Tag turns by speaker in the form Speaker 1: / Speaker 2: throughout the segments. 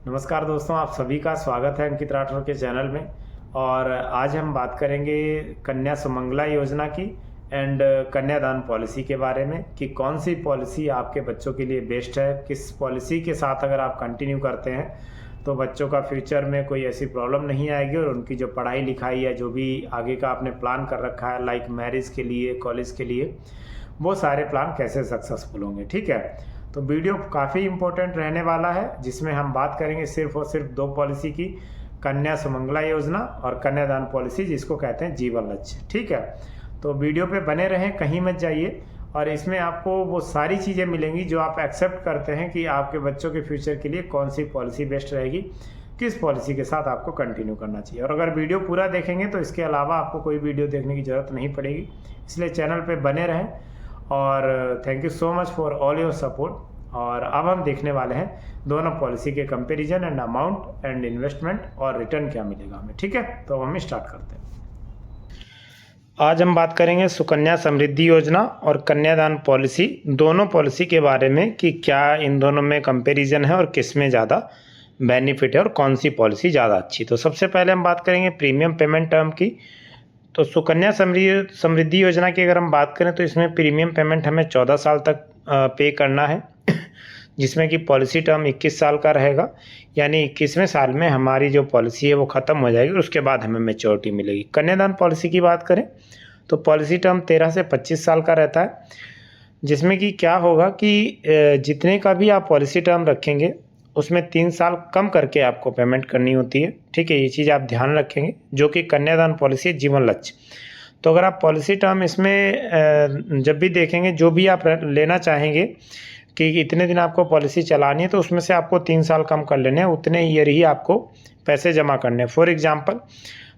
Speaker 1: नमस्कार दोस्तों, आप सभी का स्वागत है अंकित राठौर के चैनल में। और आज हम बात करेंगे कन्या सुमंगला योजना की एंड कन्यादान पॉलिसी के बारे में कि कौन सी पॉलिसी आपके बच्चों के लिए बेस्ट है। किस पॉलिसी के साथ अगर आप कंटिन्यू करते हैं तो बच्चों का फ्यूचर में कोई ऐसी प्रॉब्लम नहीं आएगी और उनकी जो पढ़ाई लिखाई है, जो भी आगे का आपने प्लान कर रखा है लाइक मैरिज के लिए, कॉलेज के लिए, वो सारे प्लान कैसे सक्सेसफुल होंगे। ठीक है, तो वीडियो काफ़ी इम्पोर्टेंट रहने वाला है जिसमें हम बात करेंगे सिर्फ और सिर्फ दो पॉलिसी की, कन्या सुमंगला योजना और कन्यादान पॉलिसी जिसको कहते हैं जीवन लक्ष्य। ठीक है, तो वीडियो पे बने रहें, कहीं मत जाइए। और इसमें आपको वो सारी चीज़ें मिलेंगी जो आप एक्सेप्ट करते हैं कि आपके बच्चों के फ्यूचर के लिए कौन सी पॉलिसी बेस्ट रहेगी, किस पॉलिसी के साथ आपको कंटिन्यू करना चाहिए। और अगर वीडियो पूरा देखेंगे तो इसके अलावा आपको कोई वीडियो देखने की ज़रूरत नहीं पड़ेगी, इसलिए चैनल पे बने रहें। और thank you so much for all your support. और अब हम देखने वाले हैं दोनों पॉलिसी के comparison and amount and investment और रिटर्न क्या मिलेगा हमें। ठीक है, तो हम स्टार्ट करते हैं। आज हम बात करेंगे सुकन्या समृद्धि योजना और कन्यादान पॉलिसी, दोनों पॉलिसी के बारे में कि क्या इन दोनों में कंपैरिजन है और किस में ज़्यादा बेनिफिट है और कौन सी पॉलिसी ज़्यादा अच्छी। तो सबसे पहले हम बात करेंगे प्रीमियम पेमेंट टर्म की। तो सुकन्या समृद्धि योजना की अगर हम बात करें तो इसमें प्रीमियम पेमेंट हमें 14 साल तक पे करना है, जिसमें कि पॉलिसी टर्म 21 साल का रहेगा। यानी 21वें साल में हमारी जो पॉलिसी है वो ख़त्म हो जाएगी और उसके बाद हमें मैच्योरिटी मिलेगी। कन्यादान पॉलिसी की बात करें तो पॉलिसी टर्म 13 से 25 साल का रहता है, जिसमें कि क्या होगा कि जितने का भी आप पॉलिसी टर्म रखेंगे उसमें 3 साल कम करके आपको पेमेंट करनी होती है। ठीक है, ये चीज़ आप ध्यान रखेंगे, जो कि कन्यादान पॉलिसी है जीवन लक्ष्य। तो अगर आप पॉलिसी टर्म इसमें जब भी देखेंगे, जो भी आप लेना चाहेंगे कि इतने दिन आपको पॉलिसी चलानी है, तो उसमें से आपको 3 साल कम कर लेने हैं, उतने ईयर ही आपको पैसे जमा करने हैं। फॉर एग्जांपल,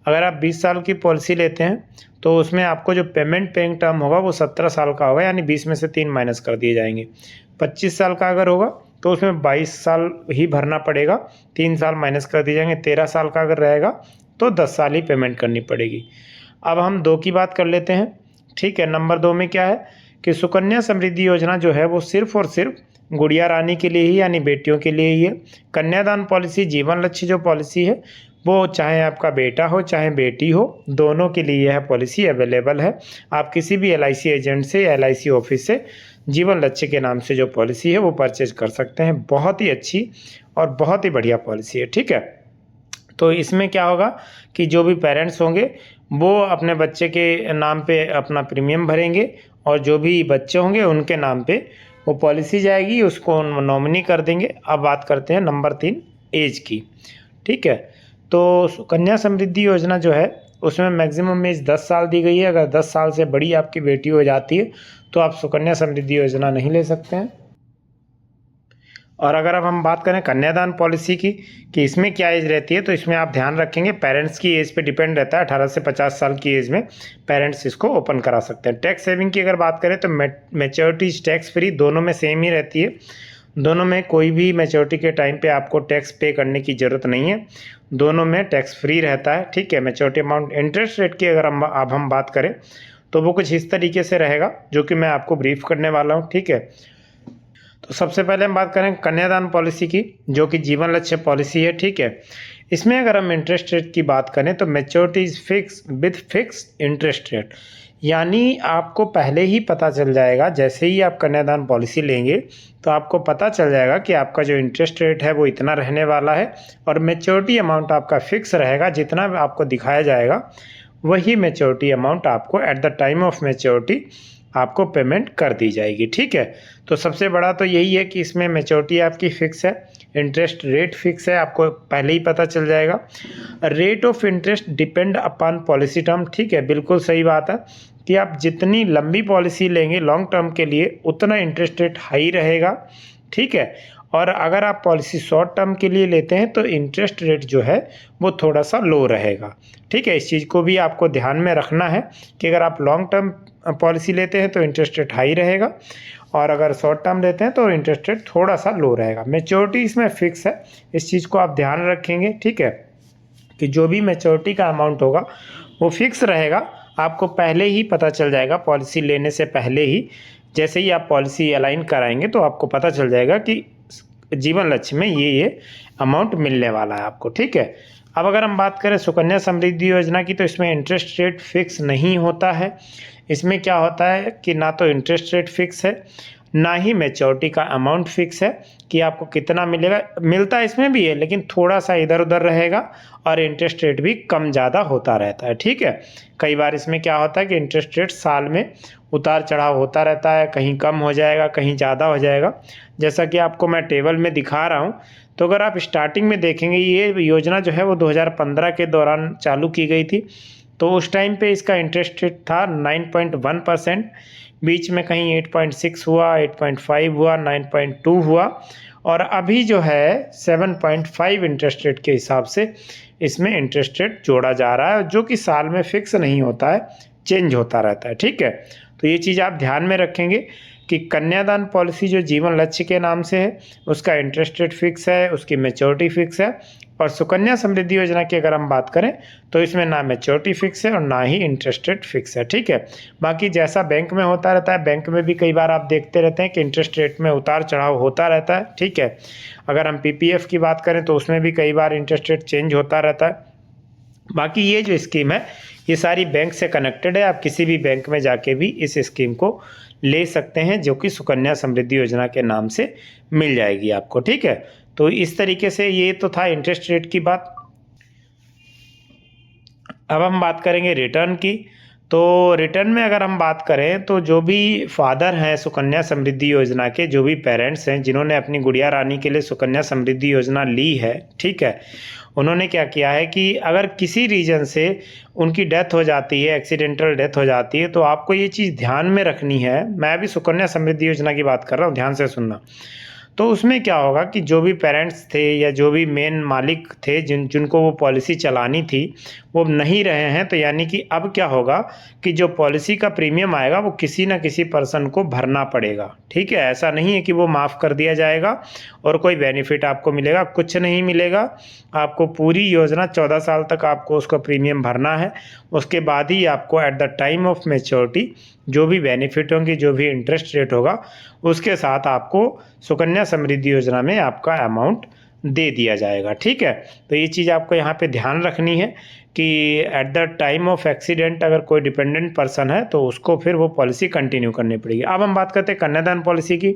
Speaker 1: अगर आप 20 साल की पॉलिसी लेते हैं तो उसमें आपको जो पेमेंट पेइंग टर्म होगा वो 17 साल का होगा, यानी 20 में से 3 माइनस कर दिए जाएंगे। 25 साल का अगर होगा तो उसमें 22 साल ही भरना पड़ेगा, 3 साल माइनस कर दिए जाएंगे। 13 साल का अगर रहेगा तो 10 साल ही पेमेंट करनी पड़ेगी। अब हम 2 की बात कर लेते हैं। ठीक है, नंबर 2 में क्या है कि सुकन्या समृद्धि योजना जो है वो सिर्फ और सिर्फ गुड़िया रानी के लिए ही, यानी बेटियों के लिए ही है। कन्यादान पॉलिसी जीवन लक्ष्य जो पॉलिसी है वो चाहे आपका बेटा हो चाहे बेटी हो, दोनों के लिए यह पॉलिसी अवेलेबल है। आप किसी भी LIC एजेंट से या LIC ऑफिस से जीवन लक्ष्य के नाम से जो पॉलिसी है वो परचेज कर सकते हैं। बहुत ही अच्छी और बहुत ही बढ़िया पॉलिसी है। ठीक है, तो इसमें क्या होगा कि जो भी पेरेंट्स होंगे वो अपने बच्चे के नाम पे अपना प्रीमियम भरेंगे और जो भी बच्चे होंगे उनके नाम पे वो पॉलिसी जाएगी, उसको नॉमिनी कर देंगे। अब बात करते हैं नंबर 3 एज की। ठीक है, तो सुकन्या समृद्धि योजना जो है उसमें मैक्सिमम एज 10 साल दी गई है। अगर 10 साल से बड़ी आपकी बेटी हो जाती है तो आप सुकन्या समृद्धि योजना नहीं ले सकते हैं। और अगर अब हम बात करें कन्यादान पॉलिसी की कि इसमें क्या एज रहती है, तो इसमें आप ध्यान रखेंगे पेरेंट्स की एज पे डिपेंड रहता है। 18 से 50 साल की एज में पेरेंट्स इसको ओपन करा सकते हैं। टैक्स सेविंग की अगर बात करें तो मैच्योरिटी टैक्स फ्री दोनों में सेम ही रहती है। दोनों में कोई भी मैच्योरिटी के टाइम पे आपको टैक्स पे करने की ज़रूरत नहीं है, दोनों में टैक्स फ्री रहता है। ठीक है, मैच्योरिटी अमाउंट। इंटरेस्ट रेट की अगर हम बात करें तो वो कुछ इस तरीके से रहेगा जो कि मैं आपको ब्रीफ करने वाला हूँ। ठीक है, तो सबसे पहले हम बात करें कन्यादान पॉलिसी की, जो कि जीवन लक्ष्य पॉलिसी है। ठीक है, इसमें अगर हम इंटरेस्ट रेट की बात करें तो maturity is fix with fix interest rate, यानी आपको पहले ही पता चल जाएगा, जैसे ही आप कन्यादान पॉलिसी लेंगे तो आपको पता चल जाएगा कि आपका जो इंटरेस्ट रेट है वो इतना रहने वाला है और मैच्योरिटी अमाउंट आपका फिक्स रहेगा। जितना आपको दिखाया जाएगा वही मैच्योरिटी अमाउंट आपको at the time of maturity आपको पेमेंट कर दी जाएगी। ठीक है, तो सबसे बड़ा तो यही है कि इसमें मैच्योरिटी आपकी फ़िक्स है, इंटरेस्ट रेट फिक्स है, आपको पहले ही पता चल जाएगा। Rate of interest depend upon policy term. ठीक है, बिल्कुल सही बात है कि आप जितनी लंबी पॉलिसी लेंगे लॉन्ग टर्म के लिए उतना इंटरेस्ट रेट हाई रहेगा। ठीक है, और अगर आप पॉलिसी शॉर्ट टर्म के लिए लेते हैं तो इंटरेस्ट रेट जो है वो थोड़ा सा लो रहेगा। ठीक है, इस चीज़ को भी आपको ध्यान में रखना है कि अगर आप लॉन्ग टर्म पॉलिसी लेते हैं तो इंटरेस्ट रेट हाई रहेगा और अगर शॉर्ट टर्म लेते हैं तो इंटरेस्ट रेट थोड़ा सा लो रहेगा। मैच्योरिटी इसमें फिक्स है, इस चीज़ को आप ध्यान रखेंगे। ठीक है, कि जो भी मैच्योरिटी का अमाउंट होगा वो फिक्स रहेगा, आपको पहले ही पता चल जाएगा पॉलिसी लेने से पहले ही। जैसे ही आप पॉलिसी अलाइन कराएंगे तो आपको पता चल जाएगा कि जीवन लक्ष्य में ये अमाउंट मिलने वाला है आपको, ठीक है। अब अगर हम बात करें सुकन्या समृद्धि योजना की, तो इसमें इंटरेस्ट रेट फिक्स नहीं होता है। इसमें क्या होता है कि ना तो इंटरेस्ट रेट फिक्स है, ना ही मैच्योरिटी का अमाउंट फिक्स है कि आपको कितना मिलेगा। मिलता है इसमें भी है, लेकिन थोड़ा सा इधर उधर रहेगा और इंटरेस्ट रेट भी कम ज़्यादा होता रहता है, ठीक है। कई बार इसमें क्या होता है कि इंटरेस्ट रेट साल में उतार चढ़ाव होता रहता है, कहीं कम हो जाएगा, कहीं ज़्यादा हो जाएगा। जैसा कि आपको मैं टेबल में दिखा रहा हूँ, तो अगर आप स्टार्टिंग में देखेंगे, ये योजना जो है वो 2015 के दौरान चालू की गई थी। तो उस टाइम पे इसका इंटरेस्ट रेट था 9.1%, बीच में कहीं 8.6 हुआ, 8.5 हुआ, 9.2 हुआ, और अभी जो है 7.5 इंटरेस्ट रेट के हिसाब से इसमें इंटरेस्ट रेट जोड़ा जा रहा है, जो कि साल में फिक्स नहीं होता है, चेंज होता रहता है, ठीक है। तो ये चीज़ आप ध्यान में रखेंगे कि कन्यादान पॉलिसी जो जीवन लक्ष्य के नाम से है, उसका इंटरेस्ट रेट फिक्स है, उसकी मैच्योरिटी फिक्स है। और सुकन्या समृद्धि योजना की अगर हम बात करें, तो इसमें ना मैच्योरिटी फिक्स है और ना ही इंटरेस्ट रेट फिक्स है, ठीक है। बाकी जैसा बैंक में होता रहता है, बैंक में भी कई बार आप देखते रहते हैं कि इंटरेस्ट रेट में उतार चढ़ाव होता रहता है, ठीक है। अगर हम पीपीएफ की बात करें, तो उसमें भी कई बार इंटरेस्ट रेट चेंज होता रहता है। बाकी ये जो स्कीम है, ये सारी बैंक से कनेक्टेड है। आप किसी भी बैंक में जाके भी इस स्कीम को ले सकते हैं, जो कि सुकन्या समृद्धि योजना के नाम से मिल जाएगी आपको, ठीक है। तो इस तरीके से ये तो था इंटरेस्ट रेट की बात। अब हम बात करेंगे रिटर्न की। तो रिटर्न में अगर हम बात करें, तो जो भी फादर हैं सुकन्या समृद्धि योजना के, जो भी पेरेंट्स हैं जिन्होंने अपनी गुड़िया रानी के लिए सुकन्या समृद्धि योजना ली है, ठीक है, उन्होंने क्या किया है कि अगर किसी रीज़न से उनकी डेथ हो जाती है, एक्सीडेंटल डेथ हो जाती है, तो आपको ये चीज़ ध्यान में रखनी है। मैं अभी सुकन्या समृद्धि योजना की बात कर रहा हूँ, ध्यान से सुनना। तो उसमें क्या होगा कि जो भी पेरेंट्स थे या जो भी मेन मालिक थे जिनको वो पॉलिसी चलानी थी, वो नहीं रहे हैं, तो यानी कि अब क्या होगा कि जो पॉलिसी का प्रीमियम आएगा वो किसी न किसी पर्सन को भरना पड़ेगा, ठीक है। ऐसा नहीं है कि वो माफ़ कर दिया जाएगा और कोई बेनिफिट आपको मिलेगा, कुछ नहीं मिलेगा। आपको पूरी योजना 14 साल तक आपको उसका प्रीमियम भरना है। उसके बाद ही आपको at the time of maturity जो भी बेनिफिट होंगे, जो भी इंटरेस्ट रेट होगा, उसके साथ आपको सुकन्या समृद्धि योजना में आपका अमाउंट दे दिया जाएगा, ठीक है। तो ये चीज़ आपको यहाँ पे ध्यान रखनी है कि at the time of accident अगर कोई डिपेंडेंट पर्सन है, तो उसको फिर वो पॉलिसी कंटिन्यू करनी पड़ेगी। अब हम बात करते हैं कन्यादान पॉलिसी की।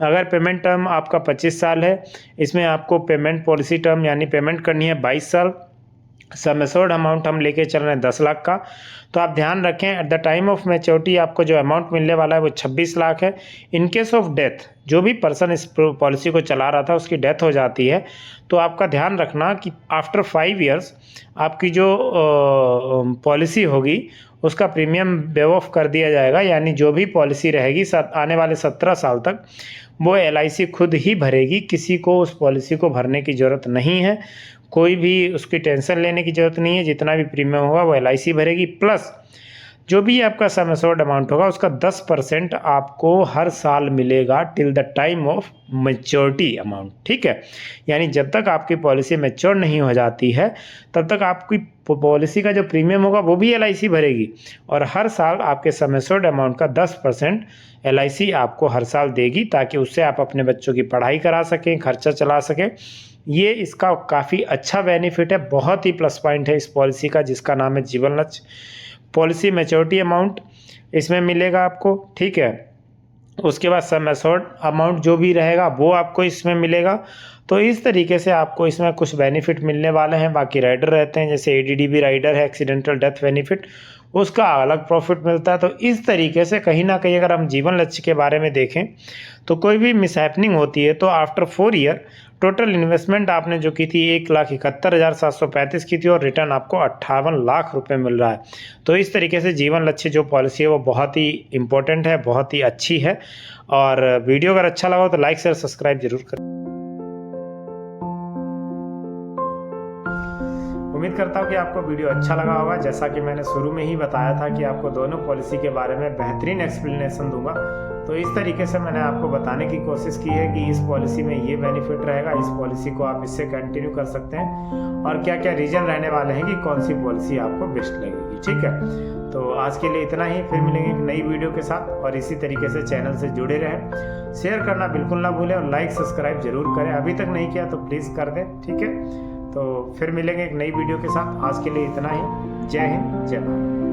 Speaker 1: अगर पेमेंट टर्म आपका 25 साल है, इसमें आपको पेमेंट पॉलिसी टर्म यानी पेमेंट करनी है 22 साल। सम एश्योर्ड अमाउंट हम लेके चल रहे हैं 10 लाख का। तो आप ध्यान रखें, at the time of maturity आपको जो अमाउंट मिलने वाला है वो 26 लाख है। इन केस ऑफ डेथ, जो भी पर्सन इस पॉलिसी को चला रहा था उसकी डेथ हो जाती है, तो आपका ध्यान रखना कि आफ्टर 5 इयर्स आपकी जो पॉलिसी होगी उसका प्रीमियम वेव ऑफ कर दिया जाएगा। यानी जो भी पॉलिसी रहेगी आने वाले 17 साल तक वो LIC खुद ही भरेगी, किसी को उस पॉलिसी को भरने की ज़रूरत नहीं है, कोई भी उसकी टेंशन लेने की ज़रूरत नहीं है। जितना भी प्रीमियम होगा वो LIC भरेगी, प्लस जो भी आपका सम एश्योर्ड अमाउंट होगा उसका 10% आपको हर साल मिलेगा till the time of maturity amount, ठीक है। यानी जब तक आपकी पॉलिसी मैच्योर नहीं हो जाती है, तब तक आपकी पॉलिसी का जो प्रीमियम होगा वो भी LIC भरेगी, और हर साल आपके सम एश्योर्ड अमाउंट का 10% LIC आपको हर साल देगी, ताकि उससे आप अपने बच्चों की पढ़ाई करा सकें, खर्चा चला सकें। ये इसका काफ़ी अच्छा बेनिफिट है, बहुत ही प्लस पॉइंट है इस पॉलिसी का, जिसका नाम है जीवन लक्ष्य पॉलिसी। मैच्योरिटी अमाउंट इसमें मिलेगा आपको, ठीक है। उसके बाद सम एश्योर्ड अमाउंट जो भी रहेगा वो आपको इसमें मिलेगा। तो इस तरीके से आपको इसमें कुछ बेनिफिट मिलने वाले हैं। बाकी राइडर रहते हैं, जैसे ADDB राइडर है, एक्सीडेंटल डेथ बेनिफिट, उसका अलग प्रॉफिट मिलता है। तो इस तरीके से कहीं ना कहीं अगर हम जीवन लक्ष्य के बारे में देखें, तो कोई भी मिसहैपनिंग होती है तो आफ्टर 4 ईयर टोटल इन्वेस्टमेंट आपने जो की थी 1,71,735 की थी, और रिटर्न आपको 58 लाख रुपए मिल रहा है। तो इस तरीके से जीवन लक्ष्य जो पॉलिसी है वो बहुत ही इंपॉर्टेंट है, बहुत ही अच्छी है। और वीडियो अगर अच्छा लगा हो तो लाइक शेयर सब्सक्राइब जरूर करें। उम्मीद करता हूँ कि आपको वीडियो अच्छा लगा होगा। जैसा कि मैंने शुरू में ही बताया था कि आपको दोनों पॉलिसी के बारे में बेहतरीन एक्सप्लेनेशन दूंगा, तो इस तरीके से मैंने आपको बताने की कोशिश की है कि इस पॉलिसी में ये बेनिफिट रहेगा, इस पॉलिसी को आप इससे कंटिन्यू कर सकते हैं, और क्या क्या रीजन रहने वाले हैं कि कौन सी पॉलिसी आपको बेस्ट लगेगी, ठीक है। तो आज के लिए इतना ही, फिर मिलेंगे एक नई वीडियो के साथ। और इसी तरीके से चैनल से जुड़े रहें, शेयर करना बिल्कुल ना भूलें और लाइक सब्सक्राइब जरूर करें। अभी तक नहीं किया तो प्लीज़ कर दें, ठीक है। तो फिर मिलेंगे एक नई वीडियो के साथ। आज के लिए इतना ही। जय हिंद, जय भारत।